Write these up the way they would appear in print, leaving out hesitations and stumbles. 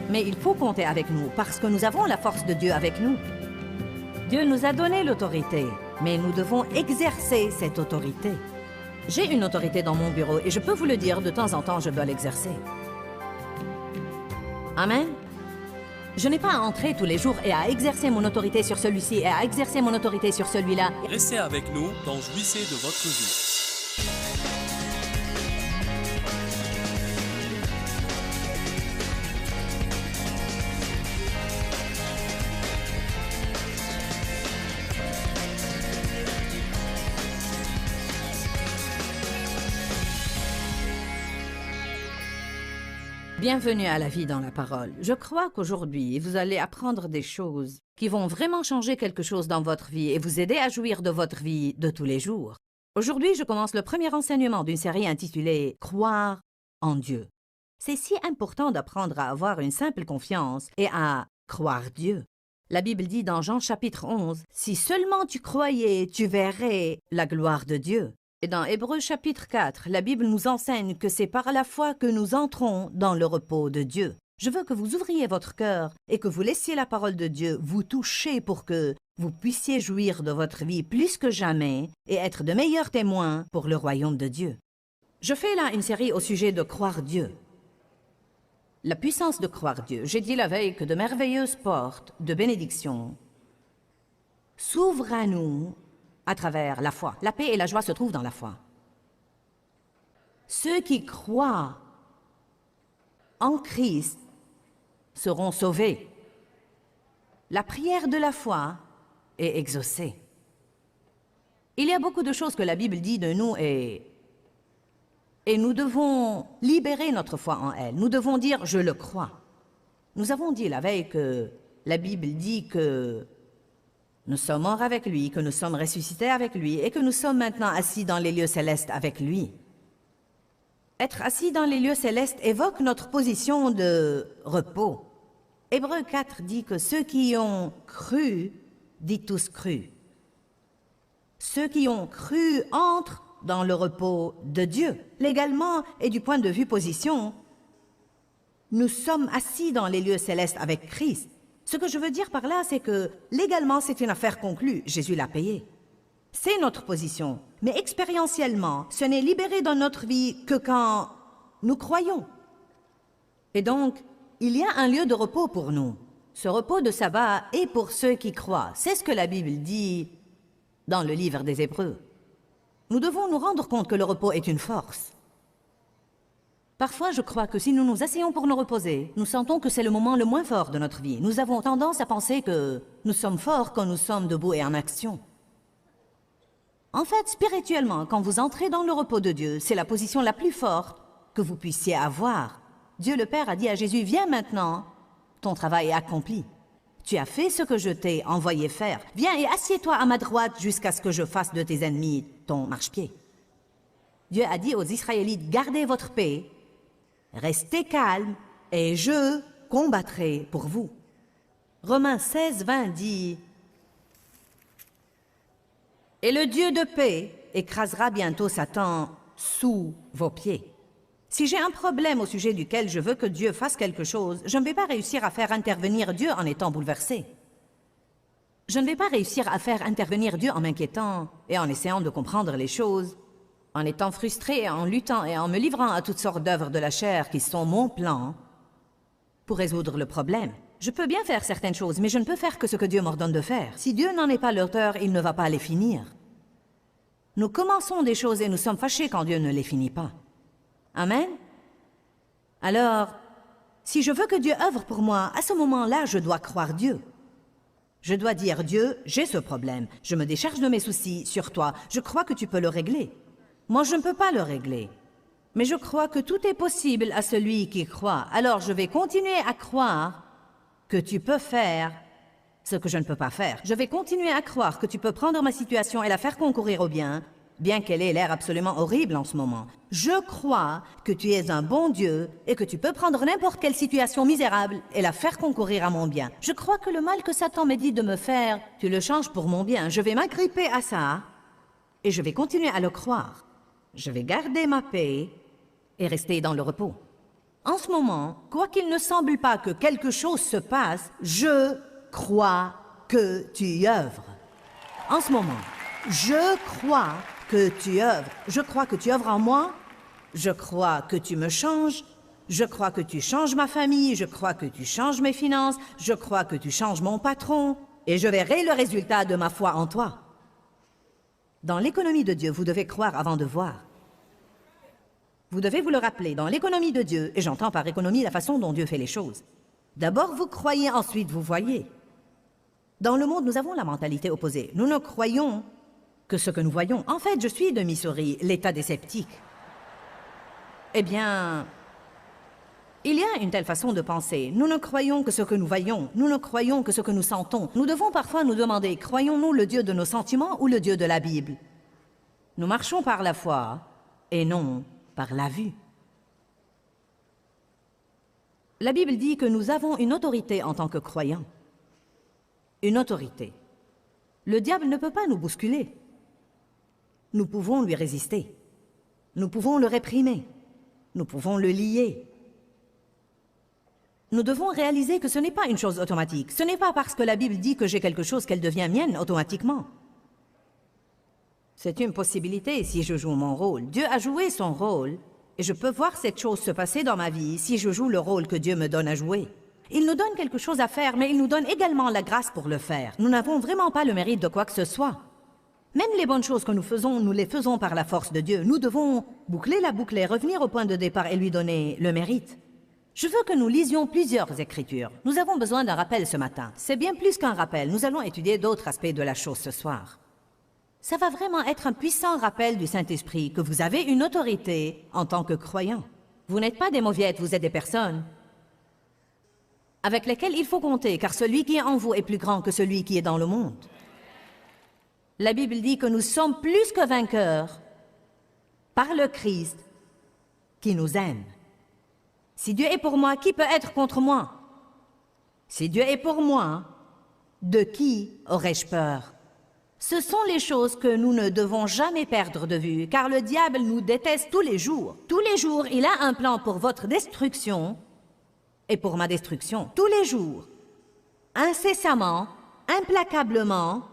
Mais il faut compter avec nous parce que nous avons la force de Dieu avec nous. Dieu nous a donné l'autorité, mais nous devons exercer cette autorité. J'ai une autorité dans mon bureau et je peux vous le dire, de temps en temps, je dois l'exercer. Amen. Je n'ai pas à entrer tous les jours et à exercer mon autorité sur celui-ci et à exercer mon autorité sur celui-là. Restez avec nous dans Jouissez de votre vie. Bienvenue à la vie dans la parole. Je crois qu'aujourd'hui, vous allez apprendre des choses qui vont vraiment changer quelque chose dans votre vie et vous aider à jouir de votre vie de tous les jours. Aujourd'hui, je commence le premier enseignement d'une série intitulée « Croire en Dieu ». C'est si important d'apprendre à avoir une simple confiance et à croire Dieu. La Bible dit dans Jean chapitre 11, « Si seulement tu croyais, tu verrais la gloire de Dieu ». Et dans Hébreux chapitre 4, la Bible nous enseigne que c'est par la foi que nous entrons dans le repos de Dieu. Je veux que vous ouvriez votre cœur et que vous laissiez la parole de Dieu vous toucher pour que vous puissiez jouir de votre vie plus que jamais et être de meilleurs témoins pour le royaume de Dieu. Je fais là une série au sujet de croire Dieu. La puissance de croire Dieu. J'ai dit la veille que de merveilleuses portes de bénédiction s'ouvrent à nous à travers la foi. La paix et la joie se trouvent dans la foi. Ceux qui croient en Christ seront sauvés. La prière de la foi est exaucée. Il y a beaucoup de choses que la Bible dit de nous et nous devons libérer notre foi en elle. Nous devons dire « je le crois ». Nous avons dit la veille que la Bible dit que nous sommes morts avec lui, que nous sommes ressuscités avec lui et que nous sommes maintenant assis dans les lieux célestes avec lui. Être assis dans les lieux célestes évoque notre position de repos. Hébreux 4 dit que ceux qui ont cru, dit tous cru. Ceux qui ont cru entrent dans le repos de Dieu. Légalement et du point de vue position, nous sommes assis dans les lieux célestes avec Christ. Ce que je veux dire par là, c'est que légalement, c'est une affaire conclue. Jésus l'a payée. C'est notre position. Mais expérientiellement, ce n'est libéré dans notre vie que quand nous croyons. Et donc, il y a un lieu de repos pour nous. Ce repos de sabbat est pour ceux qui croient. C'est ce que la Bible dit dans le livre des Hébreux. Nous devons nous rendre compte que le repos est une force. Parfois, je crois que si nous nous asseyons pour nous reposer, nous sentons que c'est le moment le moins fort de notre vie. Nous avons tendance à penser que nous sommes forts quand nous sommes debout et en action. En fait, spirituellement, quand vous entrez dans le repos de Dieu, c'est la position la plus forte que vous puissiez avoir. Dieu le Père a dit à Jésus, « Viens maintenant, ton travail est accompli. Tu as fait ce que je t'ai envoyé faire. Viens et assieds-toi à ma droite jusqu'à ce que je fasse de tes ennemis ton marchepied. » Dieu a dit aux Israélites, « Gardez votre paix. Restez calme et je combattrai pour vous. » Romains 16, 20 dit « Et le Dieu de paix écrasera bientôt Satan sous vos pieds. » Si j'ai un problème au sujet duquel je veux que Dieu fasse quelque chose, je ne vais pas réussir à faire intervenir Dieu en étant bouleversé. Je ne vais pas réussir à faire intervenir Dieu en m'inquiétant et en essayant de comprendre les choses, en étant frustré, en luttant et en me livrant à toutes sortes d'œuvres de la chair qui sont mon plan pour résoudre le problème. Je peux bien faire certaines choses, mais je ne peux faire que ce que Dieu m'ordonne de faire. Si Dieu n'en est pas l'auteur, il ne va pas les finir. Nous commençons des choses et nous sommes fâchés quand Dieu ne les finit pas. Amen? Alors, si je veux que Dieu œuvre pour moi, à ce moment-là, je dois croire Dieu. Je dois dire, Dieu, j'ai ce problème. Je me décharge de mes soucis sur toi. Je crois que tu peux le régler. Moi, je ne peux pas le régler. Mais je crois que tout est possible à celui qui croit. Alors, je vais continuer à croire que tu peux faire ce que je ne peux pas faire. Je vais continuer à croire que tu peux prendre ma situation et la faire concourir au bien, bien qu'elle ait l'air absolument horrible en ce moment. Je crois que tu es un bon Dieu et que tu peux prendre n'importe quelle situation misérable et la faire concourir à mon bien. Je crois que le mal que Satan me dit de me faire, tu le changes pour mon bien. Je vais m'agripper à ça et je vais continuer à le croire. Je vais garder ma paix et rester dans le repos. En ce moment, quoi qu'il ne semble pas que quelque chose se passe, je crois que tu y œuvres. En ce moment, je crois que tu œuvres. Je crois que tu œuvres en moi. Je crois que tu me changes. Je crois que tu changes ma famille. Je crois que tu changes mes finances. Je crois que tu changes mon patron. Et je verrai le résultat de ma foi en toi. Dans l'économie de Dieu, vous devez croire avant de voir. Vous devez vous le rappeler, dans l'économie de Dieu, et j'entends par économie la façon dont Dieu fait les choses. D'abord vous croyez, ensuite vous voyez. Dans le monde, nous avons la mentalité opposée. Nous ne croyons que ce que nous voyons. En fait, je suis de Missouri, l'État des sceptiques. Eh bien, il y a une telle façon de penser. Nous ne croyons que ce que nous voyons. Nous ne croyons que ce que nous sentons. Nous devons parfois nous demander, croyons-nous le Dieu de nos sentiments ou le Dieu de la Bible? Nous marchons par la foi et non par la vue. La Bible dit que nous avons une autorité en tant que croyants. Une autorité. Le diable ne peut pas nous bousculer. Nous pouvons lui résister. Nous pouvons le réprimer. Nous pouvons le lier. Nous devons réaliser que ce n'est pas une chose automatique. Ce n'est pas parce que la Bible dit que j'ai quelque chose qu'elle devient mienne automatiquement. C'est une possibilité si je joue mon rôle. Dieu a joué son rôle, et je peux voir cette chose se passer dans ma vie si je joue le rôle que Dieu me donne à jouer. Il nous donne quelque chose à faire, mais il nous donne également la grâce pour le faire. Nous n'avons vraiment pas le mérite de quoi que ce soit. Même les bonnes choses que nous faisons, nous les faisons par la force de Dieu. Nous devons boucler la boucle et revenir au point de départ et lui donner le mérite. Je veux que nous lisions plusieurs écritures. Nous avons besoin d'un rappel ce matin. C'est bien plus qu'un rappel. Nous allons étudier d'autres aspects de la chose ce soir. Ça va vraiment être un puissant rappel du Saint-Esprit que vous avez une autorité en tant que croyant. Vous n'êtes pas des mauviettes, vous êtes des personnes avec lesquelles il faut compter, car celui qui est en vous est plus grand que celui qui est dans le monde. La Bible dit que nous sommes plus que vainqueurs par le Christ qui nous aime. Si Dieu est pour moi, qui peut être contre moi? Si Dieu est pour moi, de qui aurais-je peur? Ce sont les choses que nous ne devons jamais perdre de vue, car le diable nous déteste tous les jours. Tous les jours, il a un plan pour votre destruction et pour ma destruction. Tous les jours, incessamment, implacablement,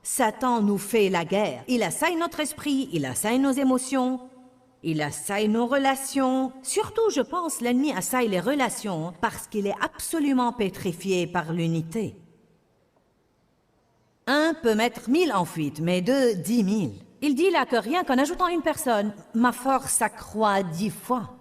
Satan nous fait la guerre. Il assaille notre esprit, il assaille nos émotions, il assaille nos relations. Surtout, je pense, l'ennemi assaille les relations parce qu'il est absolument pétrifié par l'unité. Un peut mettre 1000 en fuite, mais 2, 10 000. Il dit là que rien qu'en ajoutant une personne, ma force s'accroît 10 fois.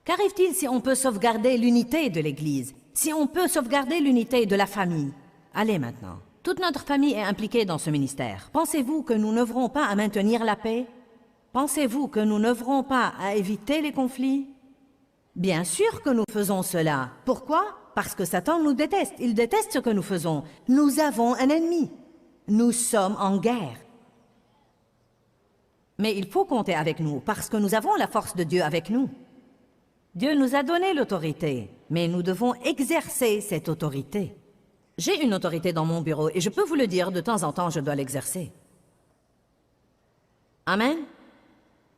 Qu'arrive-t-il si on peut sauvegarder l'unité de l'Église? Si on peut sauvegarder l'unité de la famille? Allez maintenant. Toute notre famille est impliquée dans ce ministère. Pensez-vous que nous n'œuvrons pas à maintenir la paix? Pensez-vous que nous n'œuvrons pas à éviter les conflits? Bien sûr que nous faisons cela. Pourquoi? Parce que Satan nous déteste. Il déteste ce que nous faisons. Nous avons un ennemi. Nous sommes en guerre. Mais il faut compter avec nous, parce que nous avons la force de Dieu avec nous. Dieu nous a donné l'autorité, mais nous devons exercer cette autorité. J'ai une autorité dans mon bureau, et je peux vous le dire, de temps en temps, je dois l'exercer. Amen.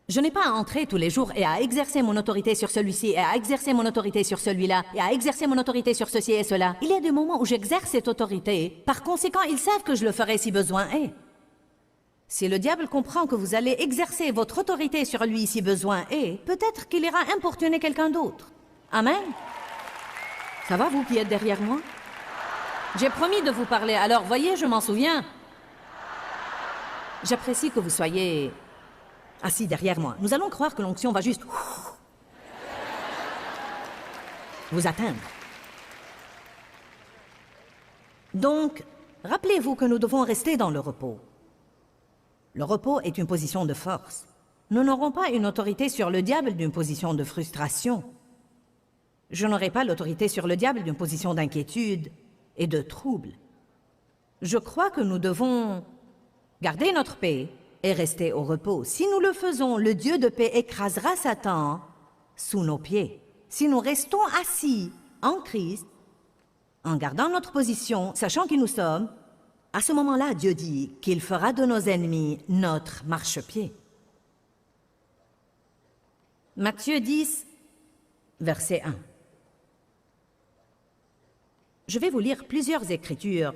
Je n'ai pas à entrer tous les jours et à exercer mon autorité sur celui-ci, et à exercer mon autorité sur celui-là, et à exercer mon autorité sur ceci et cela. Il y a des moments où j'exerce cette autorité. Par conséquent, ils savent que je le ferai si besoin est. Si le diable comprend que vous allez exercer votre autorité sur lui si besoin est, peut-être qu'il ira importuner quelqu'un d'autre. Amen. Ça va, vous qui êtes derrière moi? J'ai promis de vous parler, alors voyez, je m'en souviens. J'apprécie que vous soyez assis derrière moi. Nous allons croire que l'onction va juste vous atteindre. Donc, rappelez-vous que nous devons rester dans le repos. Le repos est une position de force. Nous n'aurons pas une autorité sur le diable d'une position de frustration. Je n'aurai pas l'autorité sur le diable d'une position d'inquiétude et de trouble. Je crois que nous devons garder notre paix et rester au repos. Si nous le faisons, le Dieu de paix écrasera Satan sous nos pieds. Si nous restons assis en Christ, en gardant notre position, sachant qui nous sommes, à ce moment-là, Dieu dit qu'il fera de nos ennemis notre marchepied. Matthieu 10, verset 1. Je vais vous lire plusieurs écritures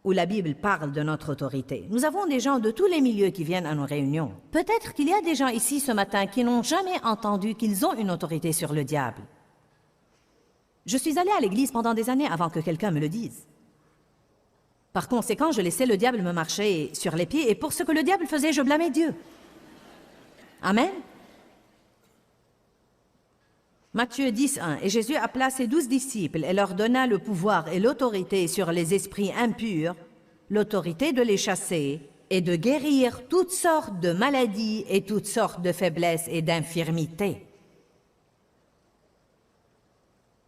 où la Bible parle de notre autorité. Nous avons des gens de tous les milieux qui viennent à nos réunions. Peut-être qu'il y a des gens ici ce matin qui n'ont jamais entendu qu'ils ont une autorité sur le diable. Je suis allée à l'église pendant des années avant que quelqu'un me le dise. Par conséquent, je laissais le diable me marcher sur les pieds et pour ce que le diable faisait, je blâmais Dieu. Amen. Matthieu 10:1. Et Jésus appela ses 12 disciples et leur donna le pouvoir et l'autorité sur les esprits impurs, l'autorité de les chasser et de guérir toutes sortes de maladies et toutes sortes de faiblesses et d'infirmités.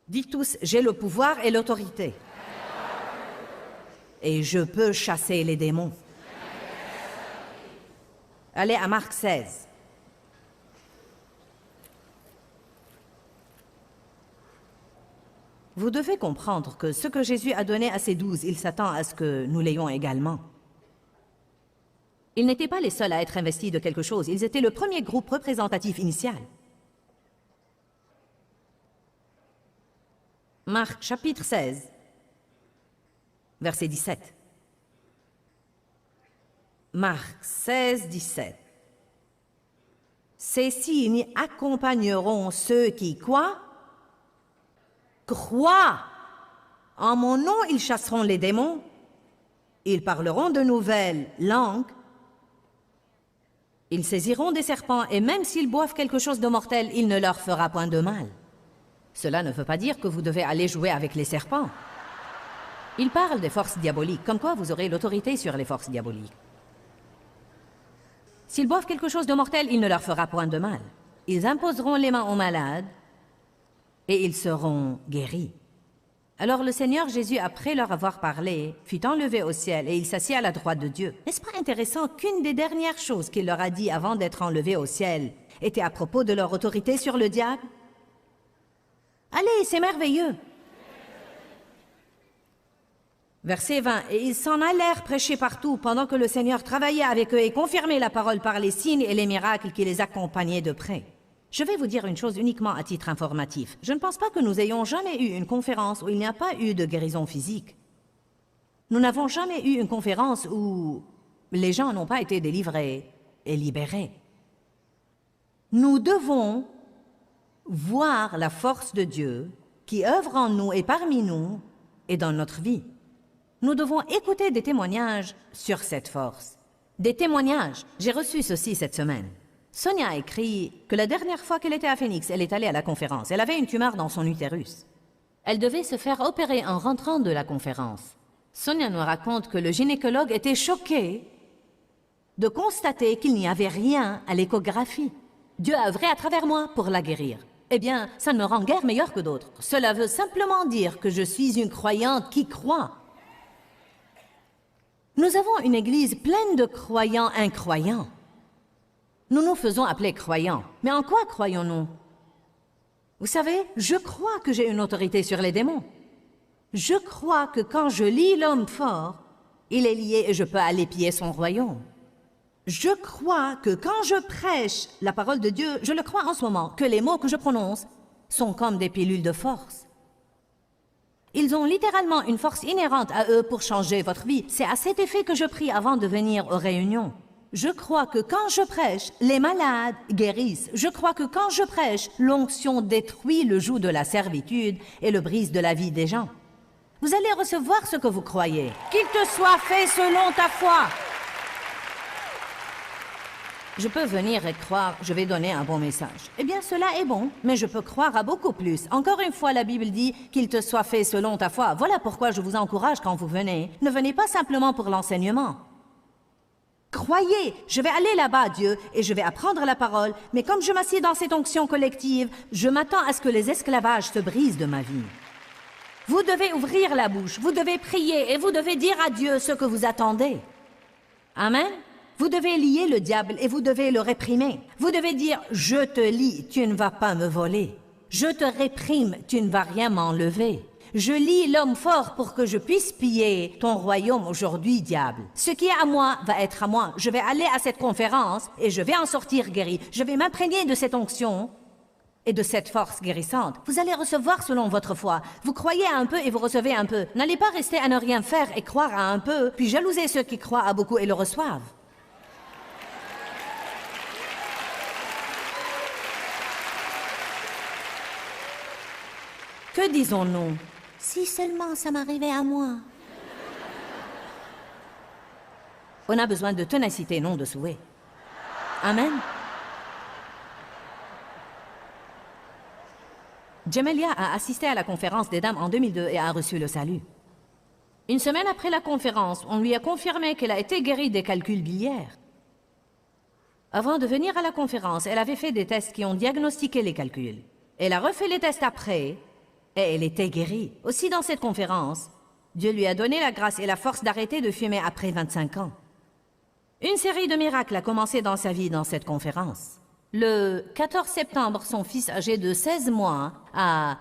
Dites tous, j'ai le pouvoir et l'autorité. Et je peux chasser les démons. Allez à Marc 16. Vous devez comprendre que ce que Jésus a donné à ses 12, il s'attend à ce que nous l'ayons également. Ils n'étaient pas les seuls à être investis de quelque chose, ils étaient le premier groupe représentatif initial. Marc chapitre 16, verset 17. Marc 16, 17. Ces signes accompagneront ceux qui quoi? Croient. En mon nom, ils chasseront les démons. Ils parleront de nouvelles langues. Ils saisiront des serpents et même s'ils boivent quelque chose de mortel, il ne leur fera point de mal. Cela ne veut pas dire que vous devez aller jouer avec les serpents. Il parle des forces diaboliques, comme quoi vous aurez l'autorité sur les forces diaboliques. S'ils boivent quelque chose de mortel, il ne leur fera point de mal. Ils imposeront les mains aux malades et ils seront guéris. Alors le Seigneur Jésus, après leur avoir parlé, fut enlevé au ciel et il s'assit à la droite de Dieu. N'est-ce pas intéressant qu'une des dernières choses qu'il leur a dit avant d'être enlevé au ciel était à propos de leur autorité sur le diable? Allez, c'est merveilleux. Verset 20. Et ils s'en allèrent prêcher partout pendant que le Seigneur travaillait avec eux et confirmait la parole par les signes et les miracles qui les accompagnaient de près. Je vais vous dire une chose uniquement à titre informatif. Je ne pense pas que nous ayons jamais eu une conférence où il n'y a pas eu de guérison physique. Nous n'avons jamais eu une conférence où les gens n'ont pas été délivrés et libérés. Nous devons voir la force de Dieu qui œuvre en nous et parmi nous et dans notre vie. Nous devons écouter des témoignages sur cette force. Des témoignages. J'ai reçu ceci cette semaine. Sonia a écrit que la dernière fois qu'elle était à Phoenix, elle est allée à la conférence. Elle avait une tumeur dans son utérus. Elle devait se faire opérer en rentrant de la conférence. Sonia nous raconte que le gynécologue était choqué de constater qu'il n'y avait rien à l'échographie. Dieu a œuvré à travers moi pour la guérir. Eh bien, ça ne me rend guère meilleure que d'autres. Cela veut simplement dire que je suis une croyante qui croit. Nous avons une église pleine de croyants incroyants. Nous nous faisons appeler croyants. Mais en quoi croyons-nous? Vous savez, je crois que j'ai une autorité sur les démons. Je crois que quand je lis l'homme fort, il est lié et je peux aller piller son royaume. Je crois que quand je prêche la parole de Dieu, je le crois en ce moment, que les mots que je prononce sont comme des pilules de force. Ils ont littéralement une force inhérente à eux pour changer votre vie. C'est à cet effet que je prie avant de venir aux réunions. Je crois que quand je prêche, les malades guérissent. Je crois que quand je prêche, l'onction détruit le joug de la servitude et le brise de la vie des gens. Vous allez recevoir ce que vous croyez. Qu'il te soit fait selon ta foi. Je peux venir et croire, je vais donner un bon message. Eh bien, cela est bon, mais je peux croire à beaucoup plus. Encore une fois, la Bible dit qu'il te soit fait selon ta foi. Voilà pourquoi je vous encourage quand vous venez. Ne venez pas simplement pour l'enseignement. Croyez, je vais aller là-bas, Dieu, et je vais apprendre la parole, mais comme je m'assieds dans cette onction collective, je m'attends à ce que les esclavages se brisent de ma vie. Vous devez ouvrir la bouche, vous devez prier, et vous devez dire à Dieu ce que vous attendez. Amen. Vous devez lier le diable et vous devez le réprimer. Vous devez dire, je te lie, tu ne vas pas me voler. Je te réprime, tu ne vas rien m'enlever. Je lie l'homme fort pour que je puisse piller ton royaume aujourd'hui, diable. Ce qui est à moi va être à moi. Je vais aller à cette conférence et je vais en sortir guéri. Je vais m'imprégner de cette onction et de cette force guérissante. Vous allez recevoir selon votre foi. Vous croyez à un peu et vous recevez un peu. N'allez pas rester à ne rien faire et croire à un peu, puis jalouser ceux qui croient à beaucoup et le reçoivent. Que disons-nous? Si seulement ça m'arrivait à moi. On a besoin de ténacité, non de souhait. Amen. Jamelia a assisté à la conférence des dames en 2002 et a reçu le salut. Une semaine après la conférence, on lui a confirmé qu'elle a été guérie des calculs biliaires. Avant de venir à la conférence, elle avait fait des tests qui ont diagnostiqué les calculs. Elle a refait les tests après et elle était guérie. Aussi dans cette conférence, Dieu lui a donné la grâce et la force d'arrêter de fumer après 25 ans. Une série de miracles a commencé dans sa vie dans cette conférence. Le 14 septembre, son fils âgé de 16 mois a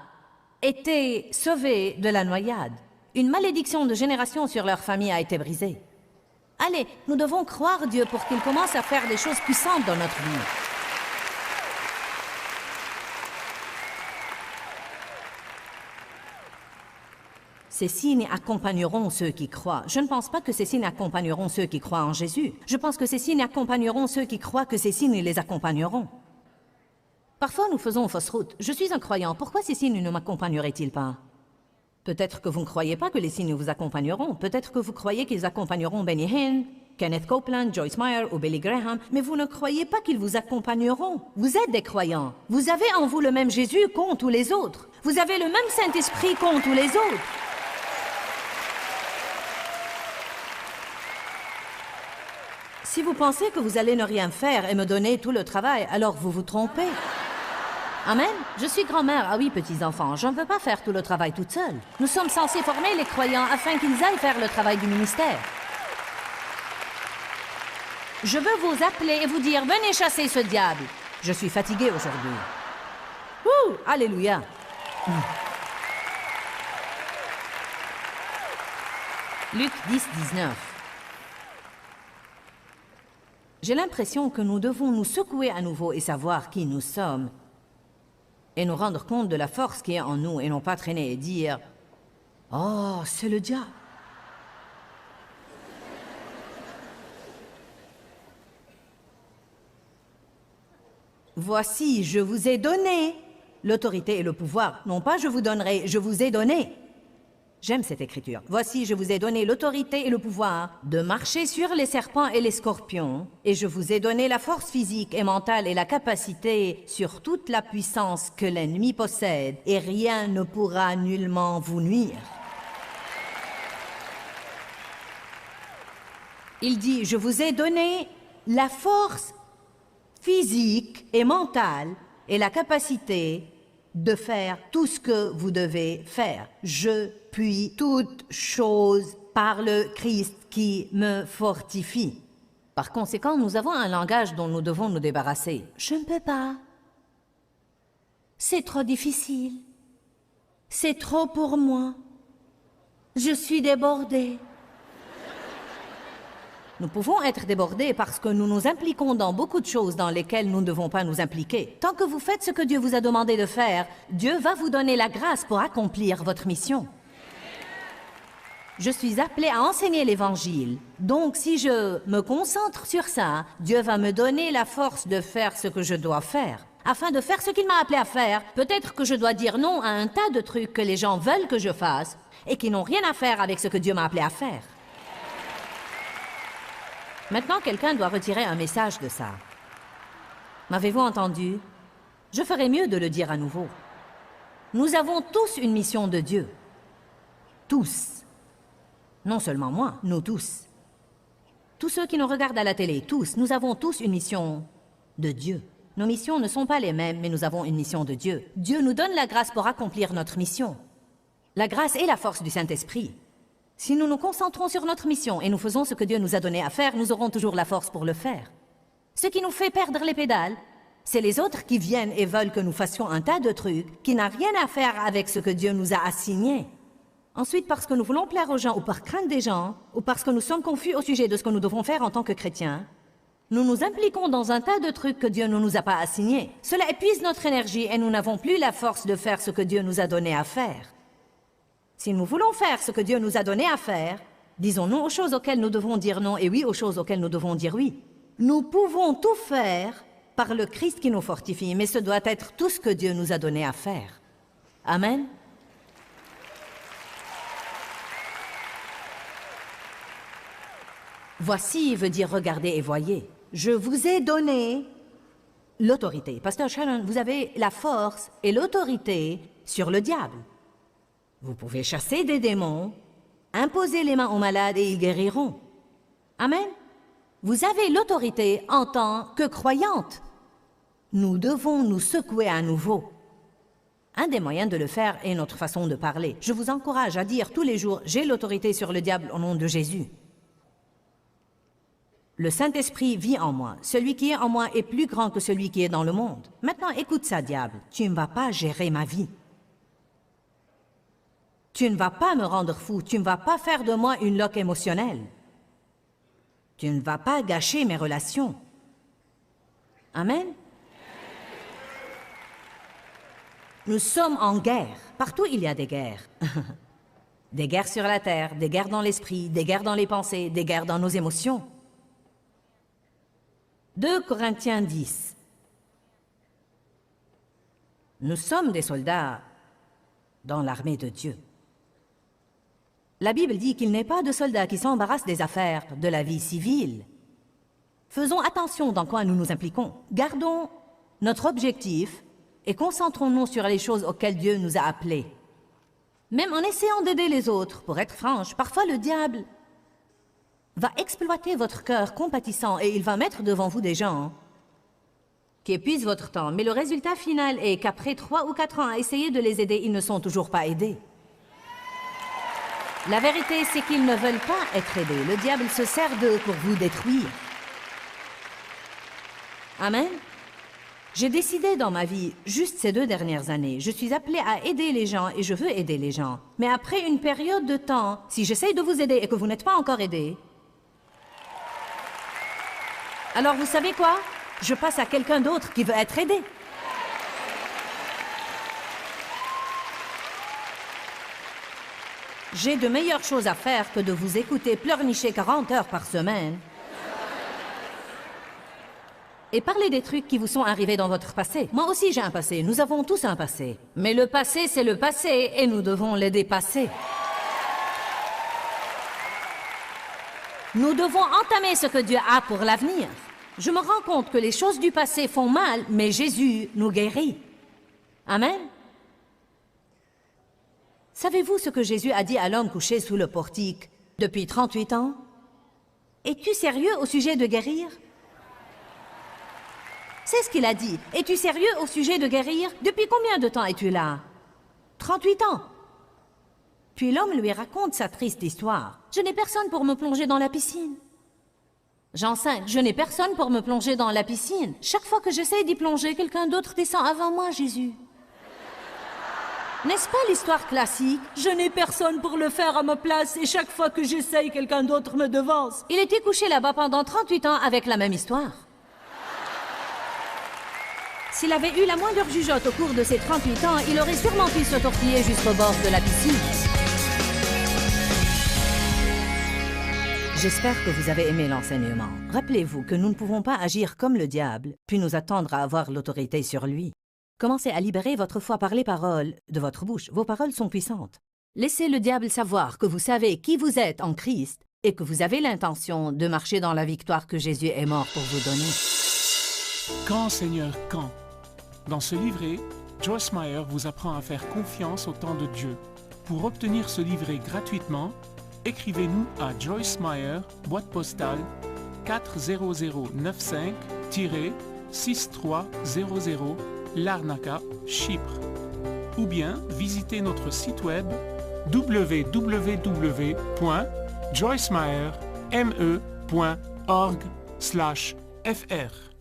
été sauvé de la noyade. Une malédiction de génération sur leur famille a été brisée. Allez, nous devons croire Dieu pour qu'il commence à faire des choses puissantes dans notre vie. Ces signes accompagneront ceux qui croient. Je ne pense pas que ces signes accompagneront ceux qui croient en Jésus. Je pense que ces signes accompagneront ceux qui croient que ces signes les accompagneront. Parfois, nous faisons fausse route. Je suis un croyant. Pourquoi ces signes ne m'accompagneraient-ils pas? Peut-être que vous ne croyez pas que les signes vous accompagneront. Peut-être que vous croyez qu'ils accompagneront Benny Hinn, Kenneth Copeland, Joyce Meyer ou Billy Graham, mais vous ne croyez pas qu'ils vous accompagneront. Vous êtes des croyants. Vous avez en vous le même Jésus qu'ont tous les autres. Vous avez le même Saint-Esprit qu'ont tous les autres. Si vous pensez que vous allez ne rien faire et me donner tout le travail, alors vous vous trompez. Amen. Je suis grand-mère. Ah oui, petits-enfants, je ne veux pas faire tout le travail toute seule. Nous sommes censés former les croyants afin qu'ils aillent faire le travail du ministère. Je veux vous appeler et vous dire, venez chasser ce diable. Je suis fatiguée aujourd'hui. Ouh, alléluia. Luc 10, 19. J'ai l'impression que nous devons nous secouer à nouveau et savoir qui nous sommes. Et nous rendre compte de la force qui est en nous et non pas traîner et dire « Oh, c'est le diable !» Voici, je vous ai donné l'autorité et le pouvoir. Non pas je vous donnerai, je vous ai donné. J'aime cette écriture. Voici, je vous ai donné l'autorité et le pouvoir de marcher sur les serpents et les scorpions, et je vous ai donné la force physique et mentale et la capacité sur toute la puissance que l'ennemi possède, et rien ne pourra nullement vous nuire. Il dit, je vous ai donné la force physique et mentale et la capacité de faire tout ce que vous devez faire. Je puis toute chose par le Christ qui me fortifie. Par conséquent, nous avons un langage dont nous devons nous débarrasser. Je ne peux pas. C'est trop difficile. C'est trop pour moi. Je suis débordée. Nous pouvons être débordés parce que nous nous impliquons dans beaucoup de choses dans lesquelles nous ne devons pas nous impliquer. Tant que vous faites ce que Dieu vous a demandé de faire, Dieu va vous donner la grâce pour accomplir votre mission. Je suis appelée à enseigner l'Évangile. Donc, si je me concentre sur ça, Dieu va me donner la force de faire ce que je dois faire. Afin de faire ce qu'il m'a appelé à faire, peut-être que je dois dire non à un tas de trucs que les gens veulent que je fasse et qui n'ont rien à faire avec ce que Dieu m'a appelé à faire. Maintenant, quelqu'un doit retirer un message de ça. M'avez-vous entendu? Je ferais mieux de le dire à nouveau. Nous avons tous une mission de Dieu. Tous. Non seulement moi, nous tous. Tous ceux qui nous regardent à la télé, tous, nous avons tous une mission de Dieu. Nos missions ne sont pas les mêmes, mais nous avons une mission de Dieu. Dieu nous donne la grâce pour accomplir notre mission. La grâce est la force du Saint-Esprit. Si nous nous concentrons sur notre mission et nous faisons ce que Dieu nous a donné à faire, nous aurons toujours la force pour le faire. Ce qui nous fait perdre les pédales, c'est les autres qui viennent et veulent que nous fassions un tas de trucs qui n'ont rien à faire avec ce que Dieu nous a assigné. Ensuite, parce que nous voulons plaire aux gens ou par crainte des gens, ou parce que nous sommes confus au sujet de ce que nous devons faire en tant que chrétiens, Nous nous impliquons dans un tas de trucs que Dieu ne nous a pas assignés. Cela épuise notre énergie et nous n'avons plus la force de faire ce que Dieu nous a donné à faire. Si nous voulons faire ce que Dieu nous a donné à faire, disons non aux choses auxquelles nous devons dire non et oui aux choses auxquelles nous devons dire oui. Nous pouvons tout faire par le Christ qui nous fortifie, mais ce doit être tout ce que Dieu nous a donné à faire. Amen. Voici veut dire regardez et voyez. Je vous ai donné l'autorité. Pasteur Shannon, vous avez la force et l'autorité sur le diable. Vous pouvez chasser des démons, imposer les mains aux malades et ils guériront. Amen. Vous avez l'autorité en tant que croyante. Nous devons nous secouer à nouveau. Un des moyens de le faire est notre façon de parler. Je vous encourage à dire tous les jours « J'ai l'autorité sur le diable au nom de Jésus ». Le Saint-Esprit vit en moi. Celui qui est en moi est plus grand que celui qui est dans le monde. Maintenant, écoute ça, diable. Tu ne vas pas gérer ma vie. Tu ne vas pas me rendre fou. Tu ne vas pas faire de moi une loque émotionnelle. Tu ne vas pas gâcher mes relations. Amen. Nous sommes en guerre. Partout, il y a des guerres. Des guerres sur la terre, des guerres dans l'esprit, des guerres dans les pensées, des guerres dans nos émotions. 2 Corinthiens 10. Nous sommes des soldats dans l'armée de Dieu. La Bible dit qu'il n'est pas de soldats qui s'embarrassent des affaires de la vie civile. Faisons attention dans quoi nous nous impliquons. Gardons notre objectif et concentrons-nous sur les choses auxquelles Dieu nous a appelés. Même en essayant d'aider les autres, pour être franche, parfois le diable va exploiter votre cœur compatissant et il va mettre devant vous des gens qui épuisent votre temps. Mais le résultat final est qu'après 3 ou 4 ans à essayer de les aider, ils ne sont toujours pas aidés. La vérité, c'est qu'ils ne veulent pas être aidés. Le diable se sert d'eux pour vous détruire. Amen. J'ai décidé dans ma vie, juste ces 2 dernières années, je suis appelée à aider les gens et je veux aider les gens. Mais après une période de temps, si j'essaye de vous aider et que vous n'êtes pas encore aidé, alors vous savez quoi? Je passe à quelqu'un d'autre qui veut être aidé. J'ai de meilleures choses à faire que de vous écouter pleurnicher 40 heures par semaine et parler des trucs qui vous sont arrivés dans votre passé. Moi aussi j'ai un passé, nous avons tous un passé. Mais le passé c'est le passé et nous devons les dépasser. Nous devons entamer ce que Dieu a pour l'avenir. Je me rends compte que les choses du passé font mal, mais Jésus nous guérit. Amen. Savez-vous ce que Jésus a dit à l'homme couché sous le portique depuis 38 ans? Es-tu sérieux au sujet de guérir? C'est ce qu'il a dit. Es-tu sérieux au sujet de guérir? Depuis combien de temps es-tu là? 38 ans. Puis l'homme lui raconte sa triste histoire. Je n'ai personne pour me plonger dans la piscine. Jean 5, je n'ai personne pour me plonger dans la piscine. Chaque fois que j'essaie d'y plonger, quelqu'un d'autre descend avant moi, Jésus. N'est-ce pas l'histoire classique? Je n'ai personne pour le faire à ma place et chaque fois que j'essaye, quelqu'un d'autre me devance. Il était couché là-bas pendant 38 ans avec la même histoire. S'il avait eu la moindre jugeote au cours de ces 38 ans, il aurait sûrement pu se tortiller jusqu'au bord de la piscine. J'espère que vous avez aimé l'enseignement. Rappelez-vous que nous ne pouvons pas agir comme le diable, puis nous attendre à avoir l'autorité sur lui. Commencez à libérer votre foi par les paroles de votre bouche. Vos paroles sont puissantes. Laissez le diable savoir que vous savez qui vous êtes en Christ et que vous avez l'intention de marcher dans la victoire que Jésus est mort pour vous donner. Quand, Seigneur, quand? Dans ce livret, Joyce Meyer vous apprend à faire confiance au temps de Dieu. Pour obtenir ce livret gratuitement, écrivez-nous à Joyce Meyer, boîte postale 40095-6300, Larnaca, Chypre. Ou bien visitez notre site web www.joycemeyer.org/fr.